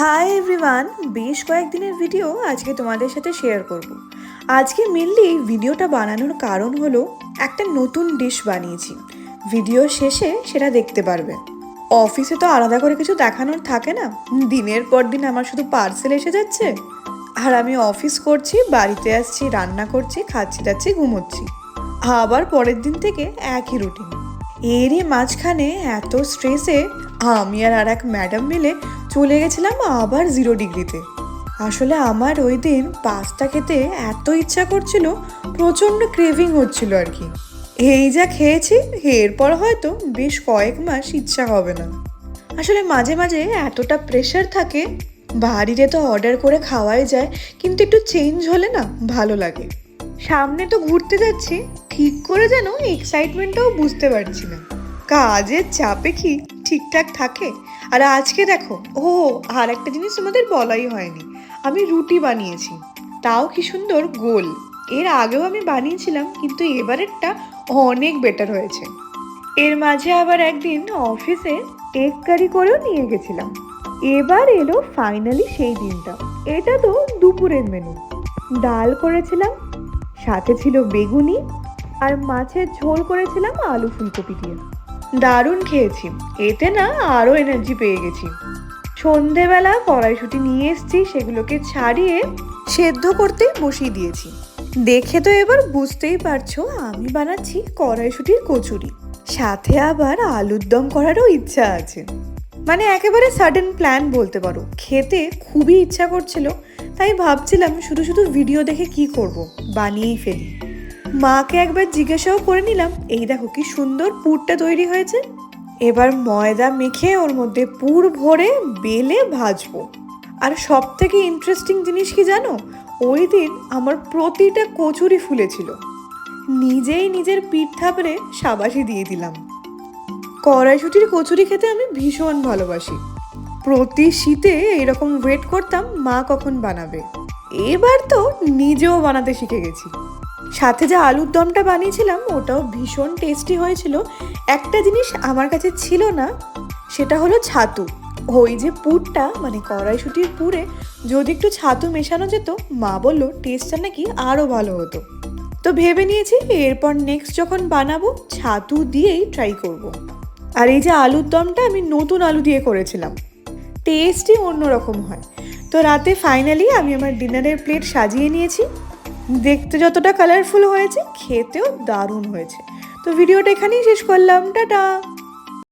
Hi everyone, বেশ কয়েকদিনের video আজকে তোমাদের সাথে শেয়ার করব। আজকে মেনলি এই ভিডিওটা বানানোর কারণ হলো একটা নতুন ডিশ বানিয়েছি। ভিডিও শেষে সেটা দেখতে পারবে। অফিসে তো আলাদা করে কিছু দেখানোর থাকে না, দিনের পর দিন আমার শুধু পার্সেল এসে যাচ্ছে আর আমি অফিস করছি, বাড়িতে আসছি, রান্না করছি, খাচ্ছি যাচ্ছি, ঘুমোচ্ছি, আবার পরের দিন থেকে একই রুটিন। এরই মাঝখানে এত স্ট্রেসে আমি আর এক ম্যাডাম মিলে চলে গেছিলাম আবার 0 ডিগ্রিতে। আসলে আমার ওই দিন পাস্তা খেতে এত ইচ্ছা করছিল, প্রচণ্ড ক্রেভিং হচ্ছিল আর কি। এই যা খেয়েছি, এরপর হয়তো বেশ কয়েক মাস ইচ্ছা হবে না। আসলে মাঝে মাঝে এতটা প্রেশার থাকে, বাড়িতে তো অর্ডার করে খাওয়াই যায়, কিন্তু একটু চেঞ্জ হলে না ভালো লাগে। সামনে তো ঘুরতে যাচ্ছি, ঠিক করে যেন এক্সাইটমেন্টটাও বুঝতে পারছি না। কাজের চাপে কি ঠিকঠাক থাকে? আর আজকে দেখো, আর একটা জিনিস তোমাদের বলাই হয়নি, আমি রুটি বানিয়েছি, তাও কি সুন্দর গোল। এর আগেও আমি বানিয়েছিলাম, কিন্তু এবারেরটা অনেক বেটার হয়েছে। এর মাঝে আবার একদিন অফিসে এগ কারি করেও নিয়ে গেছিলাম। এবার এলো ফাইনালি সেই দিনটা। এটা তো দুপুরের মেনু। ডাল করেছিলাম, সাথে ছিল বেগুনি, আর মাছের ঝোল করেছিলাম আলু ফুলকপি দিয়ে। দারুণ খেয়েছি, এতে না আরও এনার্জি পেয়ে গেছি। সন্ধেবেলা কড়াইশুঁটি নিয়ে এসেছি, সেগুলোকে ছাড়িয়ে সেদ্ধ করতে বসিয়ে দিয়েছি। দেখে তো এবার বুঝতেই পারছো আমি বানাচ্ছি কড়াইশুঁটির কচুরি, সাথে আবার আলুর দম করারও ইচ্ছা আছে। মানে একেবারে সাডেন প্ল্যান বলতে পারো। খেতে খুবই ইচ্ছা করছিল, তাই ভাবছিলাম শুধু শুধু ভিডিও দেখে কি করব, বানিয়েই ফেলি। মাকে একবার জিজ্ঞাসাও করে নিলাম। এই দেখো কি সুন্দর পুরটা তৈরি হয়েছে। এবার ময়দা মেখে ওর মধ্যে পুর ভরে বেলে ভাজবো। আর সব থেকে ইন্টারেস্টিং জিনিস কি জানো, ওই দিন আমার প্রতিটা কচুরি ফুলেছিল। নিজেই নিজের পিঠ থাপড়ে সাবাসি দিয়ে দিলাম। কড়াইশুঁটির কচুরি খেতে আমি ভীষণ ভালোবাসি। প্রতি শীতে এরকম ওয়েট করতাম মা কখন বানাবে। এবার তো নিজেও বানাতে শিখে গেছি। সাথে যে আলুর দমটা বানিয়েছিলাম ওটাও ভীষণ টেস্টি হয়েছিল। একটা জিনিস আমার কাছে ছিল না, সেটা হলো ছাতু। ওই যে পুরটা, মানে কড়াইশুঁটির পুরে যদি একটু ছাতু মেশানো যেত, মা বললো টেস্টটা নাকি আরও ভালো হতো। তো ভেবে নিয়েছি এরপর নেক্সট যখন বানাবো ছাতু দিয়েই ট্রাই করব। আর এই যে আলুর দমটা আমি নতুন আলু দিয়ে করেছিলাম, টেস্টই অন্যরকম হয়। তো রাতে ফাইনালি আমি আমার ডিনারের প্লেট সাজিয়ে নিয়েছি। দেখতে যতটা কালারফুল হয়েছে, খেতেও দারুণ হয়েছে। তো ভিডিওটা এখানেই শেষ করলাম, টাটা।